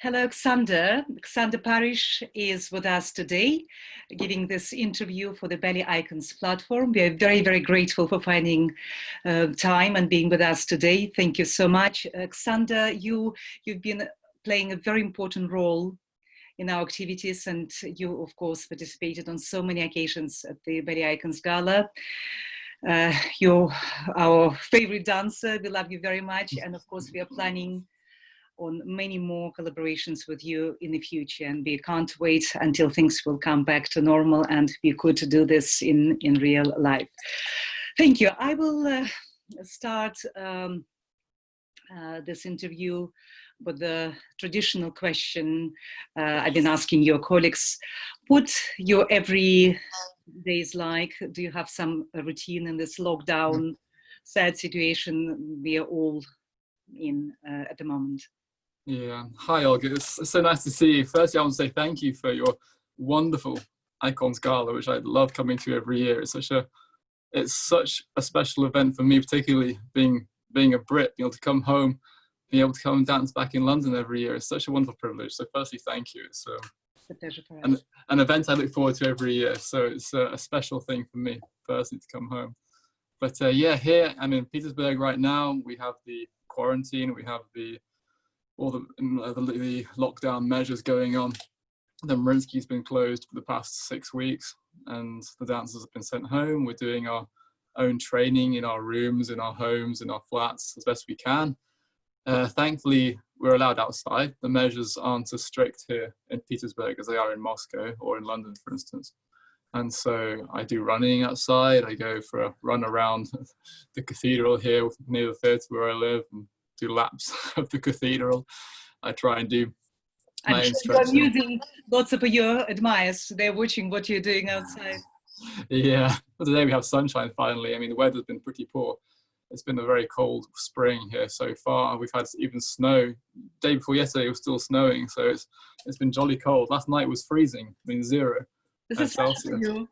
Hello, Xander. Xander Parish is with us today, giving this interview for the Ballet Icons platform. We are very, very grateful for finding time and being with us today. Thank you so much. Xander, you've been playing a very important role in our activities, and you, of course, participated on so many occasions at the Ballet Icons Gala. You're our favorite dancer. We love you very much. And of course, we are planning on many more collaborations with you in the future, and we can't wait until things will come back to normal and we could do this in real life. Thank you. I will start this interview with the traditional question I've been asking your colleagues. What your every day is like? Do you have some routine in this lockdown, sad situation we are all in at the moment? Yeah. Hi, Olga. It's so nice to see you. Firstly, I want to say thank you for your wonderful Icons Gala, which I love coming to every year. It's such a special event for me, particularly being a Brit, being able to come home, being able to come and dance back in London every year. It's such a wonderful privilege. So firstly, thank you. It's a pleasure for us. An event I look forward to every year. So it's a special thing for me, personally, to come home. But yeah, here I'm in Petersburg right now. We have the quarantine. We have all the lockdown measures going on. The Mariinsky's been closed for the past 6 weeks, and the dancers have been sent home. We're doing our own training in our rooms, in our homes, in our flats as best we can. Thankfully, we're allowed outside. The measures aren't as strict here in Petersburg as they are in Moscow or in London, for instance. And so I do running outside. I go for a run around the cathedral here near the theatre where I live, and do laps of the cathedral. I try and do my own stretching. You're amusing lots of your admirers. They're watching what you're doing outside. Yeah, well, today we have sunshine finally. I mean, the weather's been pretty poor. It's been a very cold spring here so far. We've had even snow. The day before yesterday it was still snowing, so it's been jolly cold. Last night was freezing, I mean 0 Celsius.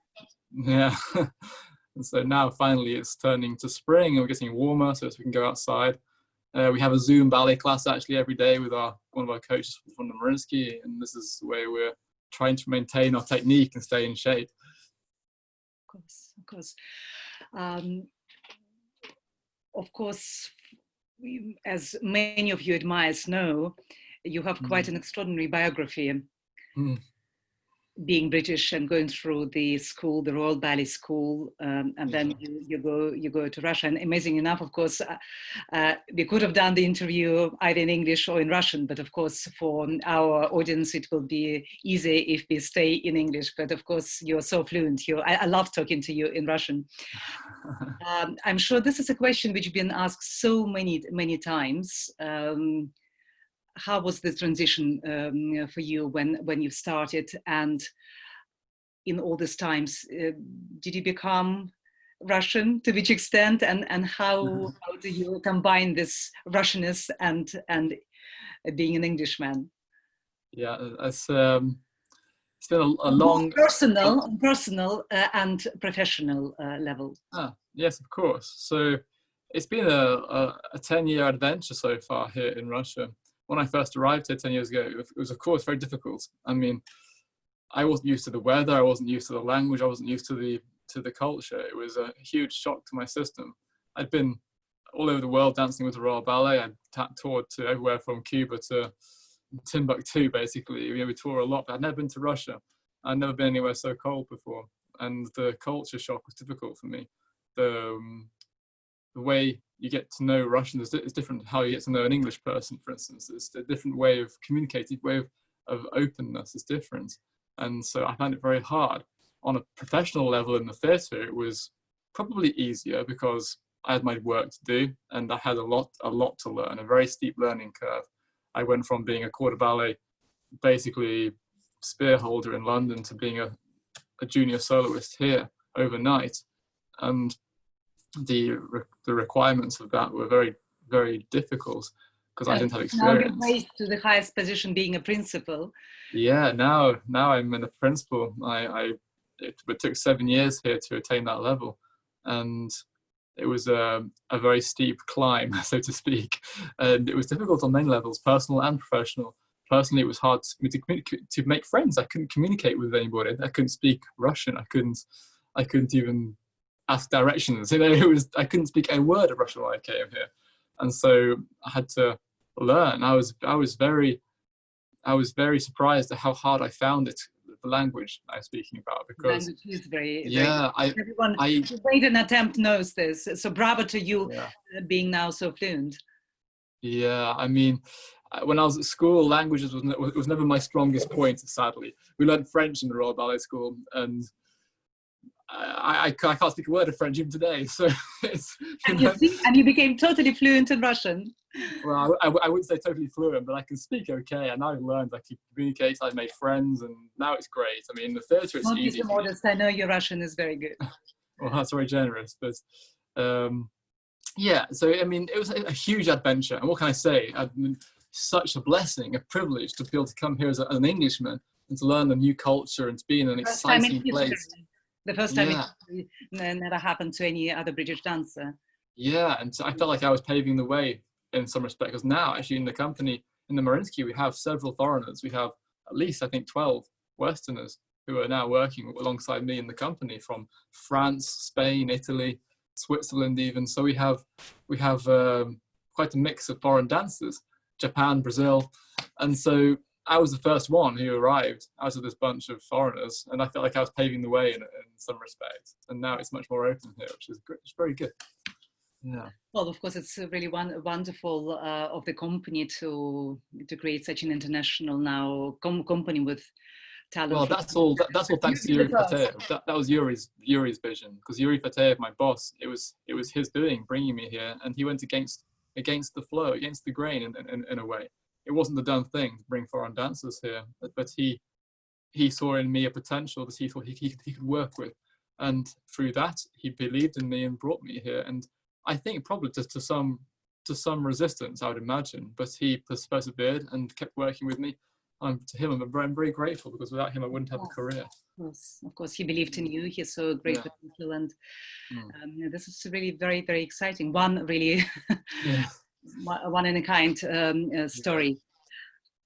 Yeah. And so now finally it's turning to spring and we're getting warmer so we can go outside. We have a Zoom ballet class actually every day with one of our coaches from the Mariinsky, and this is the way we're trying to maintain our technique and stay in shape. Of course. Of course, as many of your admirers know, you have quite an extraordinary biography. Being British and going through the school, the Royal Ballet School, and then you go to Russia. And amazing enough, of course, we could have done the interview either in English or in Russian, but of course for our audience it will be easy if we stay in English. But of course you're so fluent. I love talking to you in Russian. I'm sure this is a question which has been asked so many times. How was the transition for you when you started, and in all these times, did you become Russian? To which extent, and how do you combine this Russianness and being an Englishman? Yeah, it's been a long personal and professional level. Yes, of course. So it's been a 10-year adventure so far here in Russia. When I first arrived here 10 years ago, it was of course very difficult. I mean, I wasn't used to the weather, I wasn't used to the language, I wasn't used to the culture. It was a huge shock to my system. I'd been all over the world dancing with the Royal Ballet. I'd toured to everywhere from Cuba to Timbuktu, basically. We toured a lot, but I'd never been to Russia. I'd never been anywhere so cold before. And the culture shock was difficult for me. The way you get to know Russian is different how you get to know an English person, for instance. It's a different way of communicating, way of openness is different. And so I found it very hard. On a professional level in the theatre, it was probably easier because I had my work to do and I had a lot to learn, a very steep learning curve. I went from being a quarter ballet, basically spear holder in London, to being a junior soloist here overnight. And the requirements of that were very, very difficult because I didn't have experience. Now you're raised to the highest position, being a principal. Yeah, now I'm in a principal. It took 7 years here to attain that level, and it was a very steep climb, so to speak, and it was difficult on many levels, personal and professional. personally, it was hard for me to make friends. I couldn't communicate with anybody. I couldn't speak Russian. I couldn't even ask directions. I couldn't speak a word of Russian when I came here, and so I had to learn. I was very surprised at how hard I found it, the language I was speaking about, because language is very, yeah, very, everyone who made an attempt knows this. So bravo to you, yeah. being now so fluent. Yeah, I mean, when I was at school, languages was never my strongest point, sadly. We learned French in the Royal Ballet School, and I can't speak a word of French even today. So it's, and you see, and you became totally fluent in Russian. Well, I wouldn't say totally fluent, but I can speak okay. And I've learned, I can communicate, I've made friends, and now it's great. I mean, in the theatre, it's easy. Not modest. I know your Russian is very good. Well, that's very generous, but yeah. So I mean, it was a huge adventure, and what can I say? Such a blessing, a privilege to be able to come here as an Englishman and to learn a new culture and to be in an exciting place. The first time it never happened to any other British dancer. Yeah, and so I felt like I was paving the way in some respect, because now actually in the company, in the Mariinsky, we have several foreigners. We have at least, I think, 12 Westerners who are now working alongside me in the company from France, Spain, Italy, Switzerland even. So we have quite a mix of foreign dancers, Japan, Brazil. And so I was the first one who arrived out of this bunch of foreigners, and I felt like I was paving the way in some respect. And now it's much more open here, which is great. It's very good. Yeah. Well, of course, it's really wonderful of the company to create such an international now company with talent. Well, that's all thanks to Yuri Fateev. That was Yuri's vision, because Yuri Fateev, my boss, it was his doing, bringing me here, and he went against the flow, against the grain in a way. It wasn't the done thing to bring foreign dancers here, but he saw in me a potential that he thought he could work with, and through that he believed in me and brought me here. And I think probably just to some resistance, I would imagine, but he persevered and kept working with me. To him, I'm very grateful, because without him, I wouldn't have a career. Of course, he believed in you. He saw great potential, and this is really very, very exciting. One really, one in a kind story.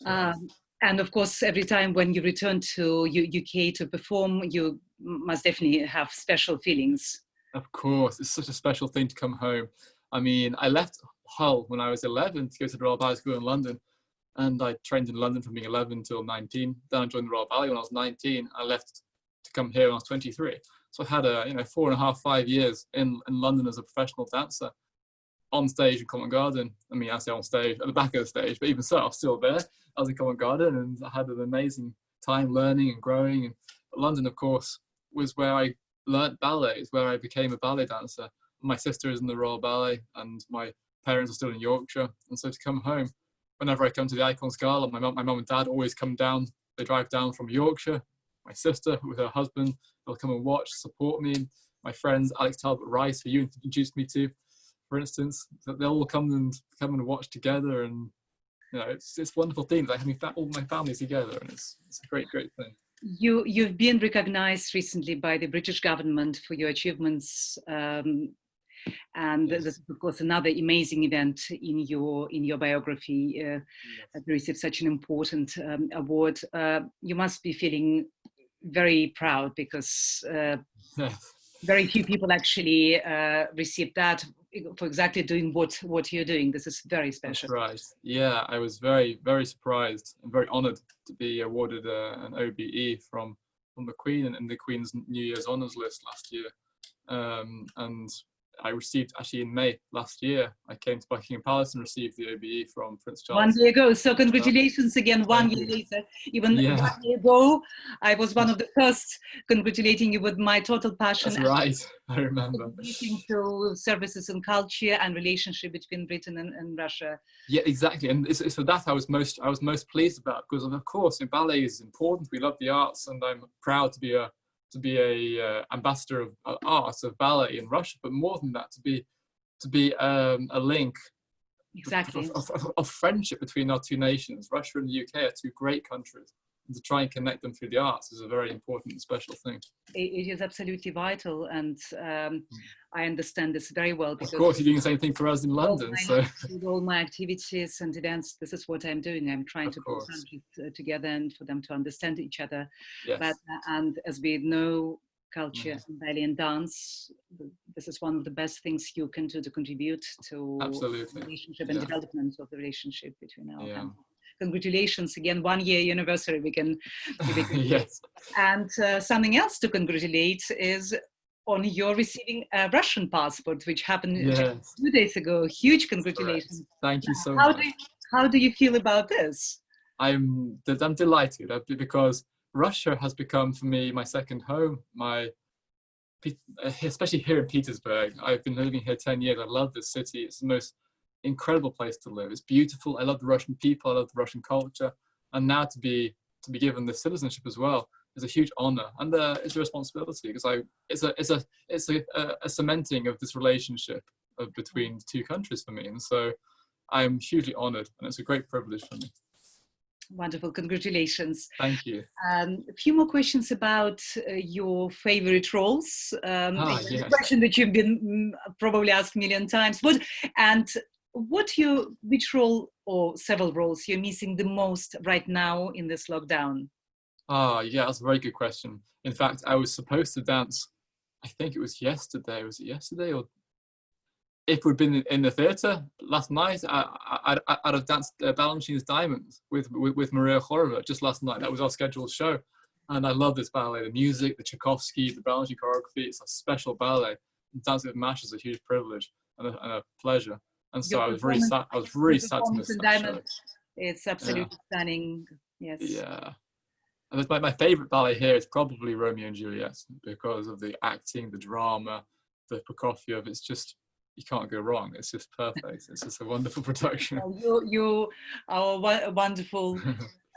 And of course, every time when you return to UK to perform, you must definitely have special feelings. Of course, it's such a special thing to come home. I mean, I left Hull when I was 11 to go to the Royal Ballet School in London, and I trained in London from being 11 till 19. Then I joined the Royal Ballet when I was 19. I left to come here when I was 23. So I had 4.5, 5 years in London as a professional dancer, on stage in Covent Garden. I mean, I say on stage, at the back of the stage, but even so, I was still there. I was in Covent Garden, and I had an amazing time learning and growing. And London, of course, was where I learnt ballet. It's where I became a ballet dancer. My sister is in the Royal Ballet, and my parents are still in Yorkshire. And so to come home, whenever I come to the Icons Gala, my mum and dad always come down. They drive down from Yorkshire. My sister with her husband, they'll come and watch, support me. My friends, Alex Talbot Rice, who you introduced me to, for instance, they'll all come and watch together. And it's wonderful things, like having all my family together, and it's a great thing. You've been recognized recently by the British government for your achievements, and this is of course another amazing event in your biography to receive such an important award. You must be feeling very proud, because very few people actually receive that for exactly doing what you're doing. This is very special. That's right. Yeah, I was very, very surprised and very honoured to be awarded an OBE from the Queen and the Queen's New Year's Honours List last year. And I received, actually in May last year, I came to Buckingham Palace and received the OBE from Prince Charles. 1 year ago, so congratulations again. 1 year later. Even 1 year ago, I was one of the first congratulating you with my total passion. That's right, I remember. To services and culture and relationship between Britain and Russia. Yeah, exactly, and it's for that I was most pleased about, because of course ballet is important. We love the arts, and I'm proud to be a ambassador of arts, of ballet in Russia, but more than that, to be a link exactly of friendship between our two nations. Russia and the UK are two great countries, and to try and connect them through the arts is a very important and special thing. It is absolutely vital, and I understand this very well. Of course, you're doing the same thing for us in London. With all my activities and events, this is what I'm doing. I'm trying to put countries together and for them to understand each other. Yes. But and as we know, culture, ballet and dance, this is one of the best things you can do to contribute to the relationship and development of the relationship between our countries. Congratulations again, 1 year anniversary. We can yes. And something else to congratulate is on your receiving a Russian passport, which happened 2 days ago. Huge congratulations! Thank you so much. How do you feel about this? I'm delighted because Russia has become for me my second home. Especially here in Petersburg. I've been living here 10 years. I love this city. It's the most incredible place to live. It's beautiful. I love the Russian people. I love the Russian culture. And now to be given the citizenship as well is a huge honor, and it's a responsibility, because it's a cementing of this relationship between the two countries for me. And so I'm hugely honored, and it's a great privilege for me. Wonderful, congratulations. Thank you. A few more questions about your favorite roles. Yes. A question that you've been probably asked a million times. Which role or several roles you're missing the most right now in this lockdown? Yeah, that's a very good question. In fact, I was supposed to dance, I think it was yesterday. Was it yesterday? Or if we'd been in the theatre last night, I'd have danced Balanchine's Diamonds with Maria Khorova just last night. That was our scheduled show. And I love this ballet, the music, the Tchaikovsky, the Balanchine choreography. It's a special ballet. Dancing with MASH is a huge privilege and a pleasure. And so I was really sad to miss that show. It's absolutely stunning. Yes. Yeah. And my favourite ballet here is probably Romeo and Juliet, because of the acting, the drama, the Prokofiev. It's just, you can't go wrong. It's just perfect. It's just a wonderful production. Well, you are a wonderful,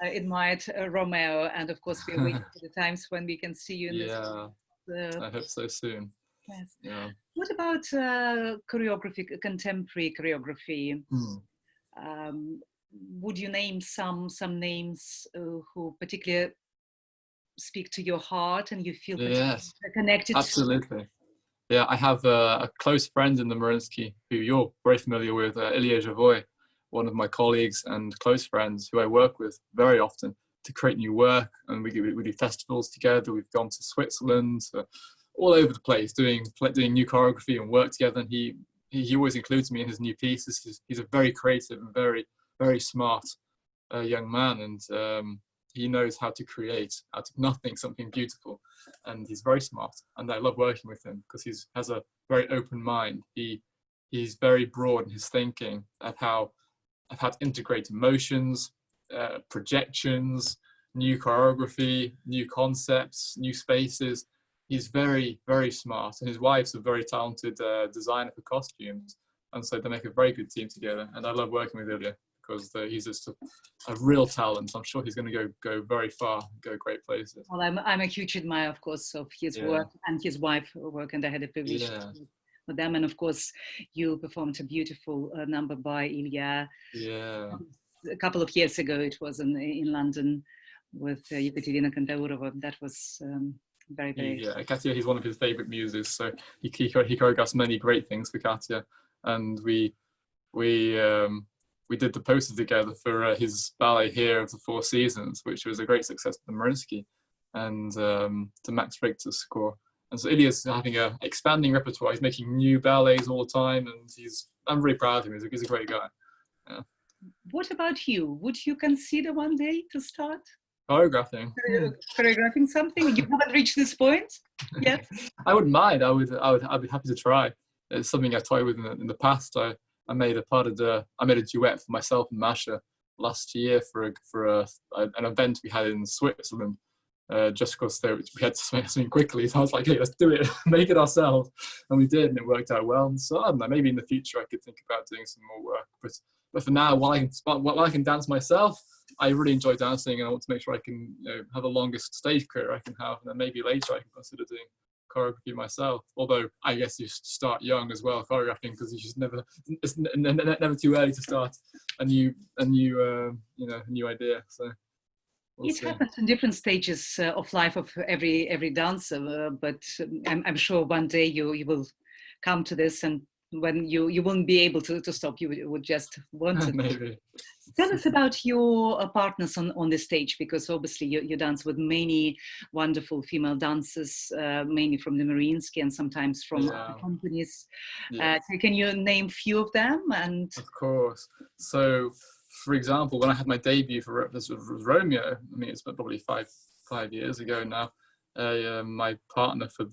admired Romeo, and of course we're waiting for the times when we can see you in this. I hope so soon. Yes. Yeah. What about choreography, contemporary choreography? Would you name some names who particularly speak to your heart and you feel connected? Absolutely. Yeah, I have a close friend in the Mariinsky who you're very familiar with, Ilya Zhavoy, one of my colleagues and close friends who I work with very often to create new work. And we do festivals together. We've gone to Switzerland, all over the place, doing new choreography and work together. And he always includes me in his new pieces. He's a very creative and very, very smart young man, and he knows how to create out of nothing something beautiful, and he's very smart, and I love working with him because he has a very open mind. He's very broad in his thinking of how to integrate emotions, projections, new choreography, new concepts, new spaces. He's very, very smart, and his wife's a very talented designer for costumes, and so they make a very good team together, and I love working with Ilya because he's just a real talent. I'm sure he's going to go very far, go great places. Well, I'm a huge admirer, of course, of his work and his wife's work, and I had a privilege with them. And of course, you performed a beautiful number by Ilya. Yeah. A couple of years ago, it was in London with Ekaterina Kantaurova. That was very, very. Yeah, Katya, he's one of his favorite muses, so he choreographs many great things for Katya, and we did the poster together for his ballet here of the Four Seasons, which was a great success for the Mariinsky, and to Max Richter's score. And so Ilya's having an expanding repertoire. He's making new ballets all the time, and I'm really proud of him. He's a great guy. Yeah. What about you? Would you consider one day to start choreographing something? You haven't reached this point yet? I wouldn't mind. I'd be happy to try. It's something I've toyed with in the past. I made a duet for myself and Masha last year for an event we had in Switzerland, just because we had to make something quickly. So I was like, hey, let's do it, make it ourselves, and we did, and it worked out well. And so I don't know, maybe in the future I could think about doing some more work. But for now, while I can dance myself, I really enjoy dancing, and I want to make sure I can have the longest stage career I can have, and then maybe later I can consider doing choreography myself. Although I guess you start young as well choreographing, because it's never too early to start a new idea. So we'll It see. happens in different stages of life of every dancer, but I'm sure one day you will come to this, and when you won't be able to stop, you would just want to. Maybe. Tell us about your partners on the stage, because obviously you dance with many wonderful female dancers, mainly from the Mariinsky and sometimes from other Yeah. companies. Yeah. Can you name few of them? And Of course. So, for example, when I had my debut for this was Romeo, I mean, it's probably five years ago now. My partner for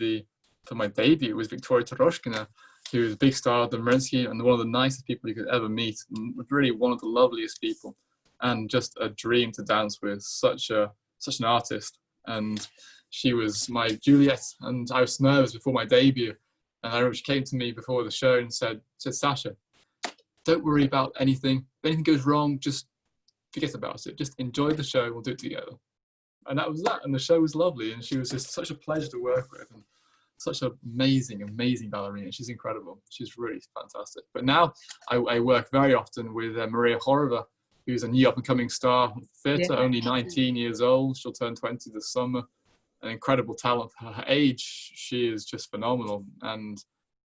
my debut was Victoria Toroshkina, who was a big star of the Mariinsky and one of the nicest people you could ever meet, and really one of the loveliest people, and just a dream to dance with. Such an artist, and she was my Juliet, and I was nervous before my debut, and I remember she came to me before the show and said, Sasha, don't worry about anything. If anything goes wrong, just forget about it. Just enjoy the show. We'll do it together. And that was that. And the show was lovely. And she was just such a pleasure to work with. And such an amazing, amazing ballerina. She's incredible. She's really fantastic. But now I work very often with Maria Horova, who's a new up-and-coming star of theatre, yeah. only 19 years old. She'll turn 20 this summer. An incredible talent for her age. She is just phenomenal. And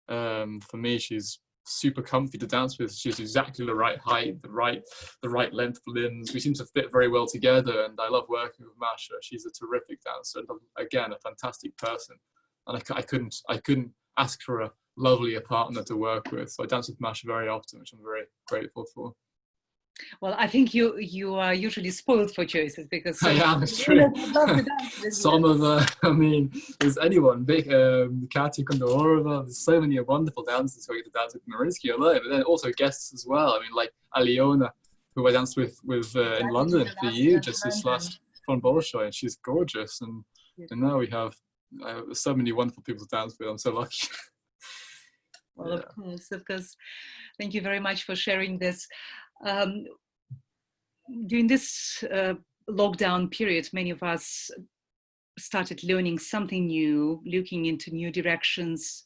for me, she's super comfy to dance with. She's exactly the right height, the right length of limbs. We seem to fit very well together, and I love working with Masha. She's a terrific dancer, and again, a fantastic person. And I couldn't ask for a lovelier partner to work with. So I dance with Masha very often, which I'm very grateful for. Well, I think you are usually spoiled for choices, because I am, it's true. Some you. of I mean, there's anyone, big Katia Kondorova, there's so many wonderful dancers who I get to dance with Mariinsky alone, but then also guests as well. I mean, like Aliona, who I danced with in London for you just this last from Bolshoi, and she's gorgeous. And now we have so many wonderful people to dance with. I'm so lucky. Well, of course. Thank you very much for sharing this. During this lockdown period, many of us started learning something new, looking into new directions.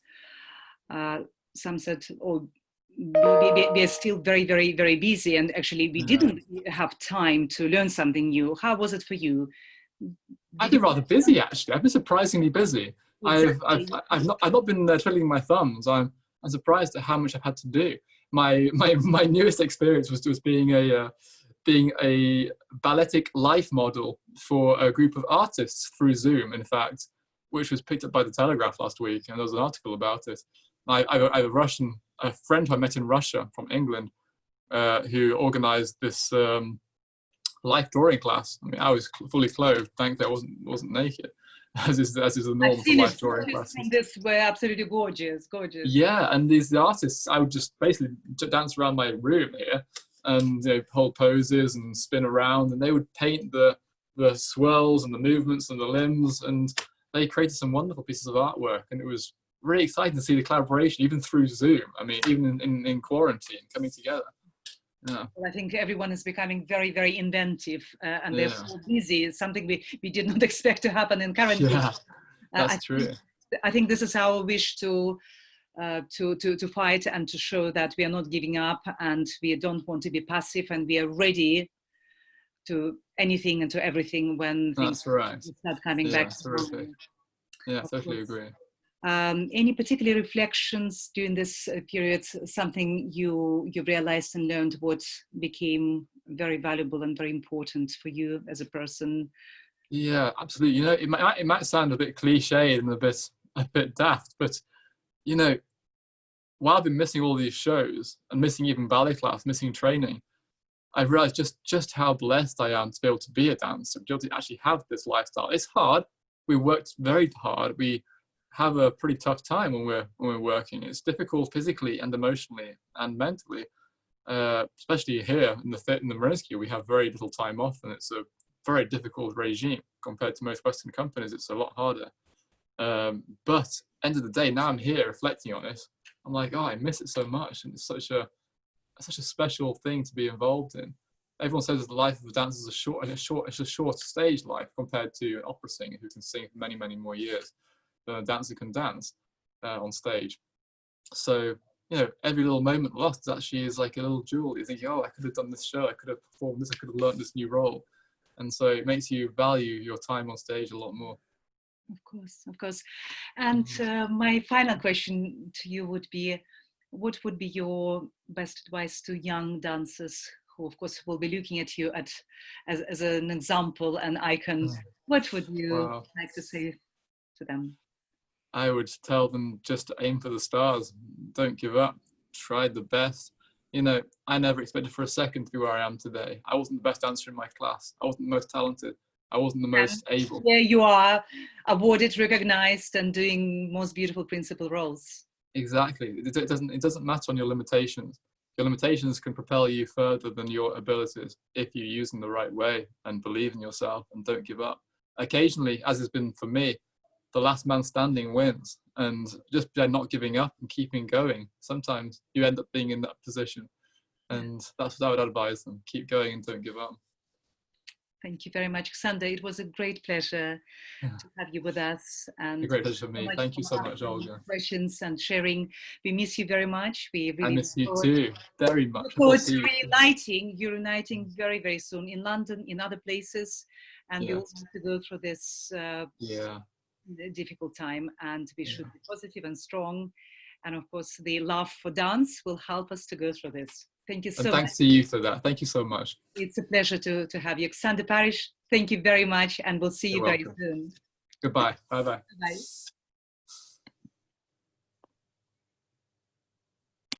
Some said, oh, we are still very, very, very busy, and actually we didn't have time to learn something new. How was it for you? I've been rather busy, actually. I've been surprisingly busy. Exactly. I've not been twiddling my thumbs. I'm surprised at how much I've had to do. My newest experience was being a balletic life model for a group of artists through Zoom, in fact, which was picked up by the Telegraph last week, and there was an article about it. I have a friend who I met in Russia from England, who organized this life drawing class. I mean, I was fully clothed, thankfully I wasn't naked, as is the norm for life drawing classes. From this were absolutely gorgeous. Yeah, and the artists, I would just basically dance around my room here and hold poses and spin around, and they would paint the swirls and the movements and the limbs, and they created some wonderful pieces of artwork, and it was really exciting to see the collaboration even through Zoom. I mean, even in quarantine, coming together. Yeah. Well, I think everyone is becoming very, very inventive, and they're so busy. It's something we did not expect to happen in quarantine. Yeah, that's true. I think this is our wish to fight and to show that we are not giving up, and we don't want to be passive, and we are ready to anything and to everything when things start coming back. Terrific. Yeah, totally agree. Any particular reflections during this period, something you realized and learned what became very valuable and very important for you as a person? Yeah, absolutely. It might sound a bit cliche and a bit daft, but while I've been missing all these shows and missing even ballet class, missing training, I've realized just how blessed I am to be able to be a dancer, to be able to actually have this lifestyle. It's hard. We worked very hard. We have a pretty tough time when we're working. It's difficult physically and emotionally and mentally, especially here in the Mariinsky. We have very little time off, and it's a very difficult regime compared to most Western companies. It's a lot harder. But end of the day, now I'm here reflecting on it. I'm like, oh, I miss it so much, and it's such a special thing to be involved in. Everyone says the life of a dancer is a short stage life compared to an opera singer who can sing for many, many more years than a dancer can dance on stage. So, every little moment lost actually is like a little jewel. You're thinking, oh, I could have done this show, I could have performed this, I could have learned this new role. And so it makes you value your time on stage a lot more. Of course, of course. And my final question to you would be, what would be your best advice to young dancers who, of course, will be looking at you as an example, an icon? What would you like to say to them? I would tell them just aim for the stars. Don't give up. Try the best. You know, I never expected for a second to be where I am today. I wasn't the best dancer in my class. I wasn't the most talented. I wasn't the most able. Here you are, awarded, recognized, and doing most beautiful principal roles. Exactly. It doesn't matter on your limitations. Your limitations can propel you further than your abilities if you use them the right way and believe in yourself and don't give up. Occasionally, as has been for me, the last man standing wins, and just by not giving up and keeping going, sometimes you end up being in that position. And that's what I would advise them. Keep going and don't give up. Thank you very much, Xander. It was a great pleasure to have you with us. And a great pleasure for me. Thank you so much, Olga. Questions and sharing. We miss you very much. We really I miss you too, very much. Look reuniting very, very soon in London, in other places. And we all have to go through this difficult time, and we should be positive and strong. And of course, the love for dance will help us to go through this. Thank you so much. And thanks to you for that. Thank you so much. It's a pleasure to have you. Xander Parish, thank you very much, and we'll see you very soon. Goodbye. Bye-bye. Bye.